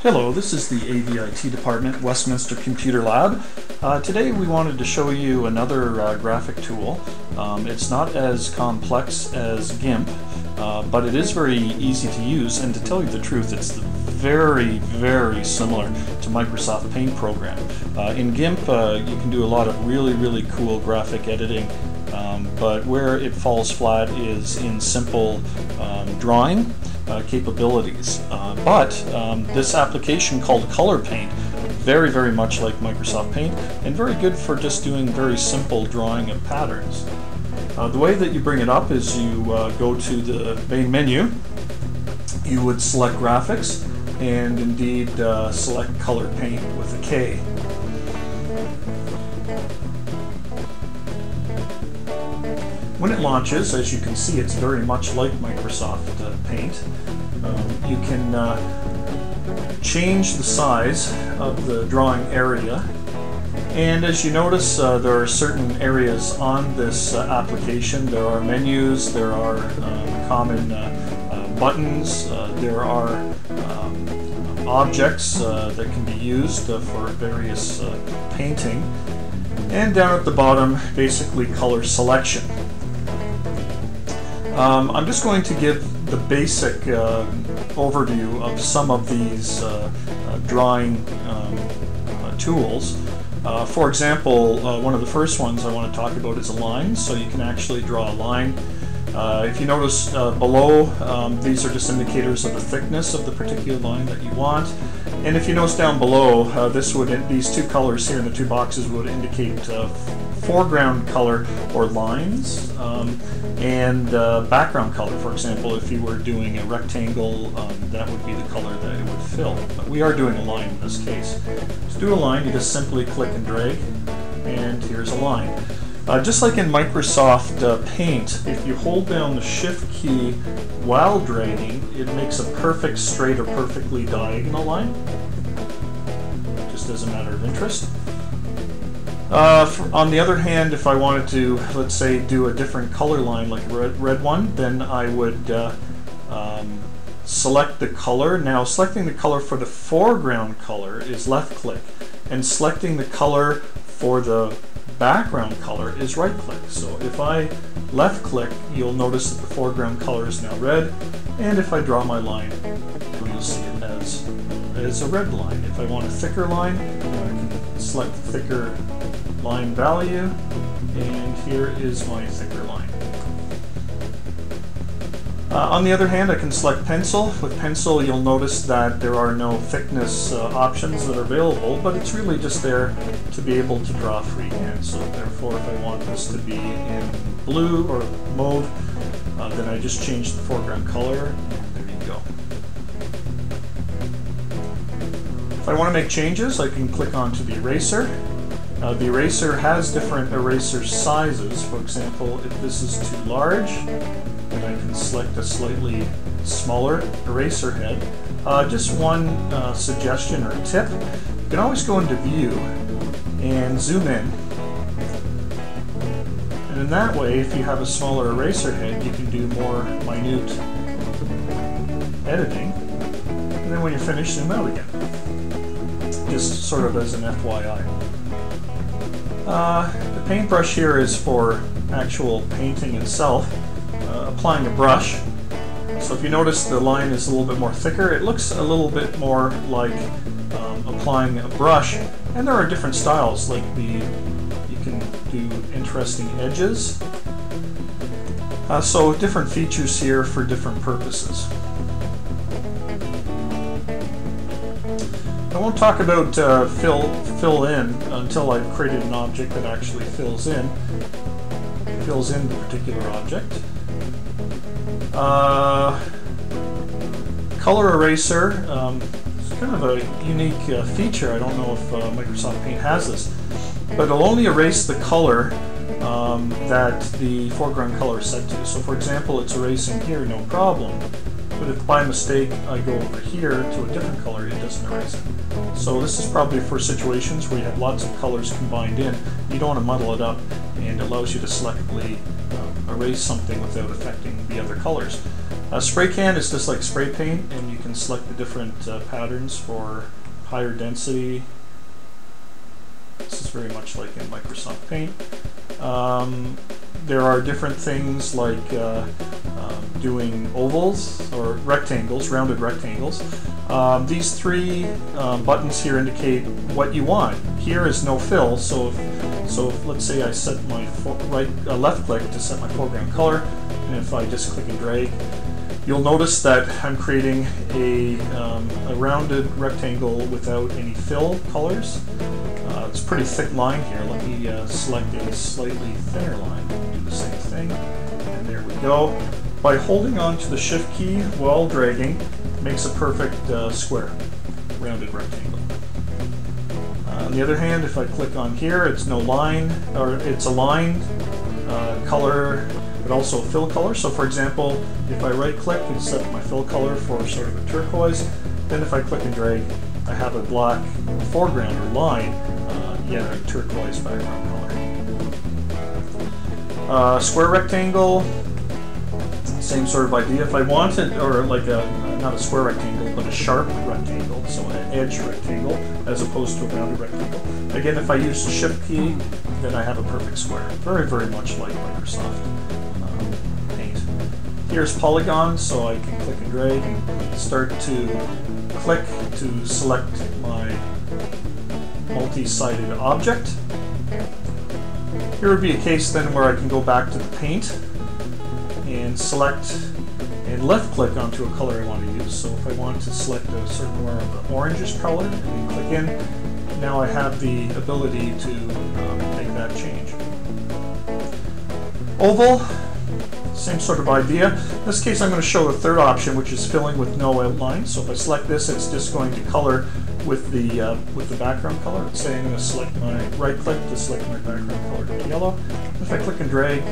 Hello, this is the AVIT Department, Westminster Computer Lab. Today we wanted to show you another graphic tool. It's not as complex as GIMP, but it is very easy to use, and to tell you the truth, it's very similar to Microsoft Paint program. In GIMP you can do a lot of really cool graphic editing, but where it falls flat is in simple drawing capabilities. But this application called Color Paint, very much like Microsoft Paint, and very good for just doing very simple drawing of patterns. The way that you bring it up is you go to the main menu, you would select Graphics, and indeed select Color Paint with a K. When it launches, as you can see, it's very much like Microsoft Paint. You can change the size of the drawing area, and as you notice, there are certain areas on this application. There are menus, there are common buttons, there are objects that can be used for various painting, and down at the bottom, basically color selection. I'm just going to give the basic overview of some of these drawing tools. For example, one of the first ones I want to talk about is a line, so you can actually draw a line. If you notice below, these are just indicators of the thickness of the particular line that you want. And if you notice down below, these two colors here in the two boxes would indicate foreground color or lines, and background color. For example, if you were doing a rectangle, that would be the color that it would fill. But we are doing a line in this case. To do a line, you just simply click and drag, and here's a line. Just like in Microsoft Paint, if you hold down the Shift key while dragging, it makes a perfect straight or perfectly diagonal line, just as a matter of interest. On the other hand, if I wanted to, let's say, do a different color line, like a red one, then I would select the color. Now, selecting the color for the foreground color is left click, and selecting the color for the background color is right click. So if I left click, you'll notice that the foreground color is now red, and if I draw my line, you'll see it as a red line. If I want a thicker line, I can select the thicker line value, and here is my thicker line. On the other hand, I can select pencil. With pencil, you'll notice that there are no thickness options that are available, but it's really just there to be able to draw freehand. So therefore, if I want this to be in blue or mauve, then I just change the foreground color, and there you go. If I want to make changes, I can click onto the eraser. The eraser has different eraser sizes. For example, if this is too large, then I can select a slightly smaller eraser head. Just one suggestion or tip, you can always go into View and zoom in. And in that way, if you have a smaller eraser head, you can do more minute editing. And then when you're finished, zoom out again. Just sort of as an FYI. The paintbrush here is for actual painting itself, applying a brush. So if you notice the line is a little bit more thicker, it looks a little bit more like applying a brush. And there are different styles, like you can do interesting edges. So different features here for different purposes. I won't talk about fill in until I've created an object that actually fills in the particular object. Color eraser, it's kind of a unique feature. I don't know if Microsoft Paint has this, but it'll only erase the color that the foreground color is set to. So for example, it's erasing here, no problem. But if by mistake I go over here to a different color, it doesn't erase it. So this is probably for situations where you have lots of colors combined in. You don't want to muddle it up, and it allows you to selectively erase something without affecting the other colors. Spray can is just like spray paint, and you can select the different patterns for higher density. This is very much like in Microsoft Paint. There are different things like doing ovals or rectangles, rounded rectangles. These three buttons here indicate what you want. Here is no fill, so if let's say I set my left click to set my foreground color, and if I just click and drag, you'll notice that I'm creating a rounded rectangle without any fill colors. It's a pretty thick line here. Let me select a slightly thinner line. Do the same thing, and there we go. By holding on to the Shift key while dragging, it makes a perfect square, rounded rectangle. On the other hand, if I click on here, it's no line, or it's a line color, but also a fill color. So for example, if I right click and set my fill color for sort of a turquoise, then if I click and drag, I have a black foreground or line, yet a turquoise background color. Square rectangle, same sort of idea. If I wanted, or like not a square rectangle, but a sharp rectangle, so an edge rectangle, as opposed to a rounded rectangle. Again, if I use the Shift key, then I have a perfect square. Very, very much like Microsoft Paint. Here's polygon, so I can click and drag and start to click to select my multi-sided object. Here would be a case then where I can go back to the paint and select and left click onto a color I want to use. So if I want to select a sort of more of an orangish color and then click in, now I have the ability to make that change. Oval, same sort of idea. In this case I'm going to show the third option, which is filling with no outline. So if I select this, it's just going to color with the background color. Let's say I'm going to select my right click to select my background color to yellow. If I click and drag,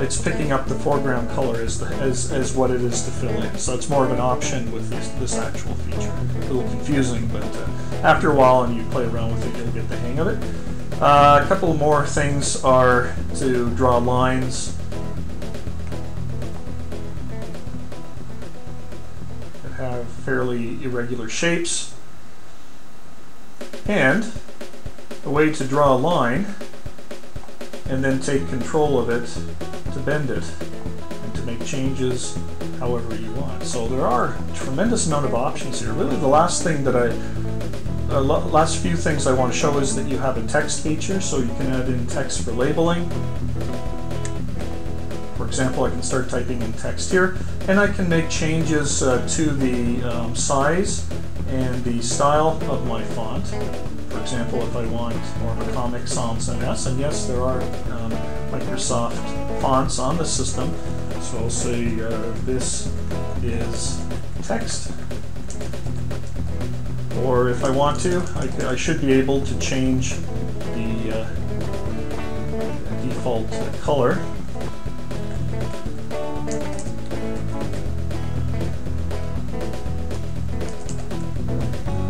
it's picking up the foreground color as what it is to fill in. So it's more of an option with this actual feature. A little confusing, but after a while and you play around with it, you'll get the hang of it. A couple more things are to draw lines that have fairly irregular shapes. And a way to draw a line and then take control of it to bend it and to make changes however you want. So there are a tremendous amount of options here. Really the last thing that last few things I want to show is that you have a text feature, so you can add in text for labeling. For example, I can start typing in text here, and I can make changes to the size and the style of my font. For example, if I want more of a Comic Sans and S, and yes, there are Microsoft fonts on the system, so I'll say this is text. Or if I want to, I should be able to change the default color.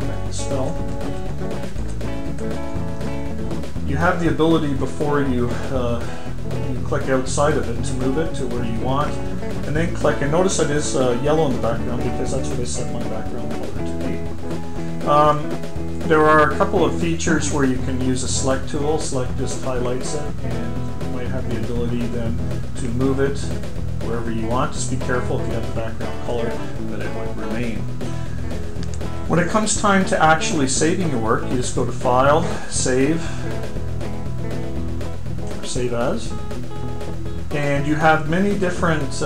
I can spell. You have the ability before you click outside of it to move it to where you want, and then click, and notice it is yellow in the background because that's what I set my background color to be. There are a couple of features where you can use a select tool. Select just highlights it, and you might have the ability then to move it wherever you want. Just be careful if you have the background color that it would remain. When it comes time to actually saving your work, you just go to File, Save, or Save As. And you have many different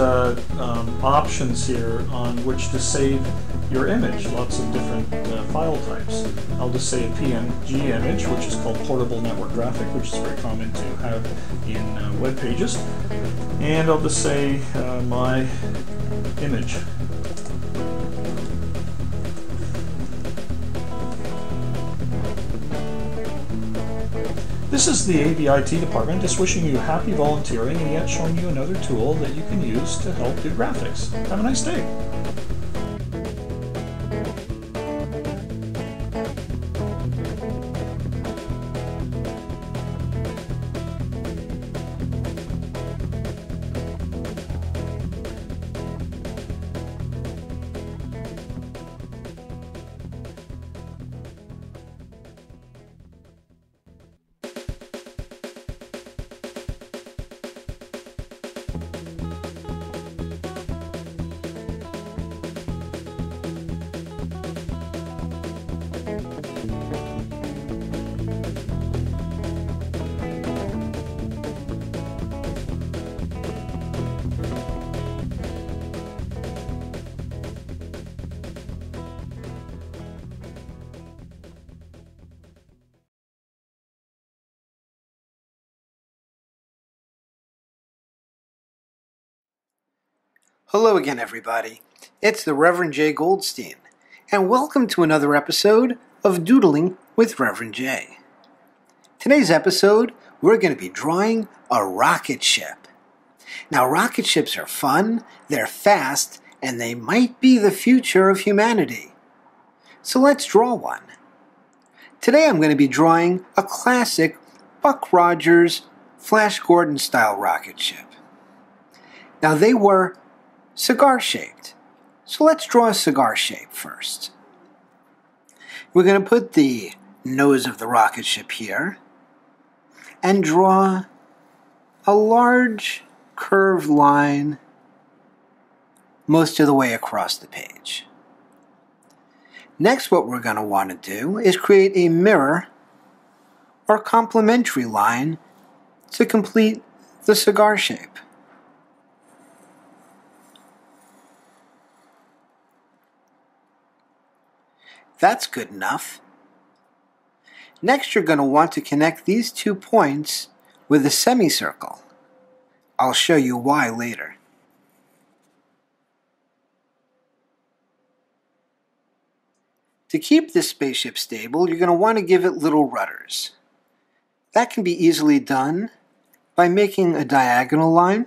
options here on which to save your image. Lots of different file types. I'll just say a PNG image, which is called Portable Network Graphic, which is very common to have in web pages. And I'll just say my image. This is the AVIT department, just wishing you happy volunteering and yet showing you another tool that you can use to help do graphics. Have a nice day. Hello again, everybody. It's the Reverend J. Goldstein, and welcome to another episode of Doodling with Reverend J. Today's episode, we're going to be drawing a rocket ship. Now, rocket ships are fun, they're fast, and they might be the future of humanity. So let's draw one. Today I'm going to be drawing a classic Buck Rogers Flash Gordon style rocket ship. Now, they were cigar-shaped. So let's draw a cigar shape first. We're going to put the nose of the rocket ship here and draw a large curved line most of the way across the page. Next, what we're going to want to do is create a mirror or complementary line to complete the cigar shape. That's good enough. Next, you're going to want to connect these 2 points with a semicircle. I'll show you why later. To keep this spaceship stable, you're going to want to give it little rudders. That can be easily done by making a diagonal line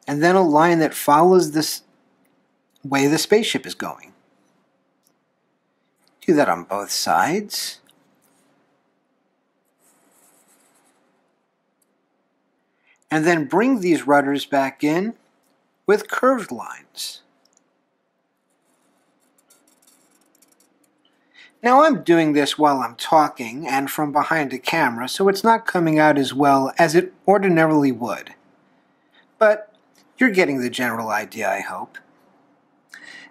and then a line that follows this way the spaceship is going. Do that on both sides. And then bring these rudders back in with curved lines. Now I'm doing this while I'm talking and from behind a camera, so it's not coming out as well as it ordinarily would. But you're getting the general idea, I hope.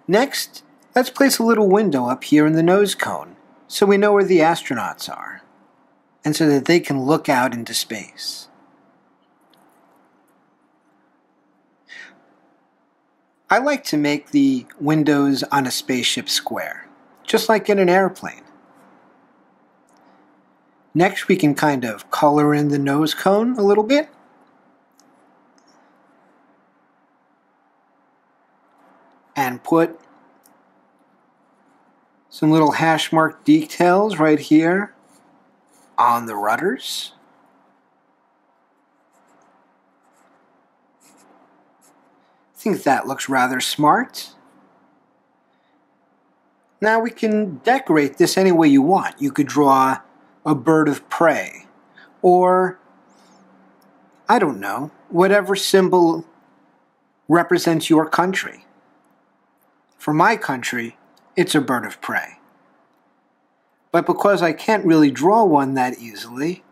Next, let's place a little window up here in the nose cone so we know where the astronauts are and so that they can look out into space. I like to make the windows on a spaceship square, just like in an airplane. Next, we can kind of color in the nose cone a little bit. And put some little hash mark details right here on the rudders. I think that looks rather smart. Now we can decorate this any way you want. You could draw a bird of prey, or, I don't know, whatever symbol represents your country. For my country, it's a bird of prey. But because I can't really draw one that easily,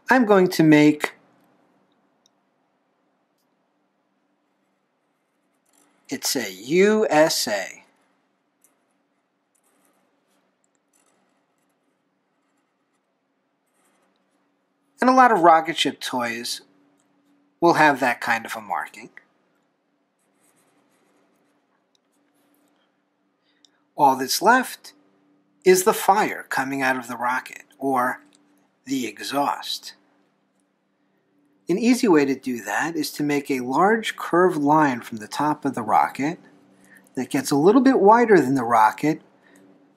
I'm going to make it say USA. And a lot of rocket ship toys will have that kind of a marking. All that's left is the fire coming out of the rocket, or the exhaust. An easy way to do that is to make a large curved line from the top of the rocket that gets a little bit wider than the rocket,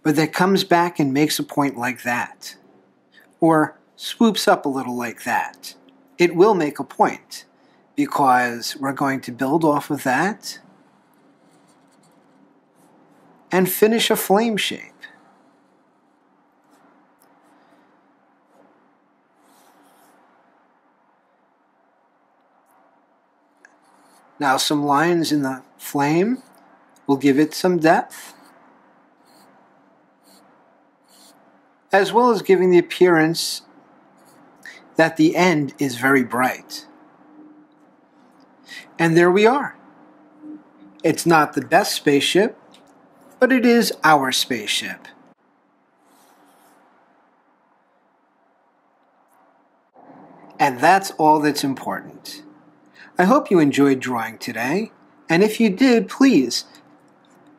but that comes back and makes a point like that, or swoops up a little like that. It will make a point, because we're going to build off of that and finish a flame shape. Now some lines in the flame will give it some depth, as well as giving the appearance that the end is very bright. And there we are. It's not the best spaceship, but it is our spaceship. And that's all that's important. I hope you enjoyed drawing today, and if you did, please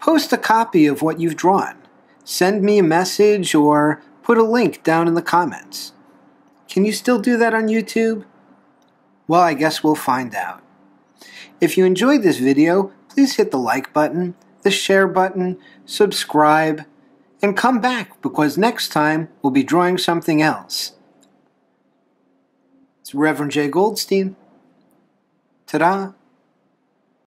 post a copy of what you've drawn. Send me a message or put a link down in the comments. Can you still do that on YouTube? Well, I guess we'll find out. If you enjoyed this video, please hit the like button, the share button, subscribe, and come back because next time we'll be drawing something else. It's Reverend J. Goldstein. Ta-da!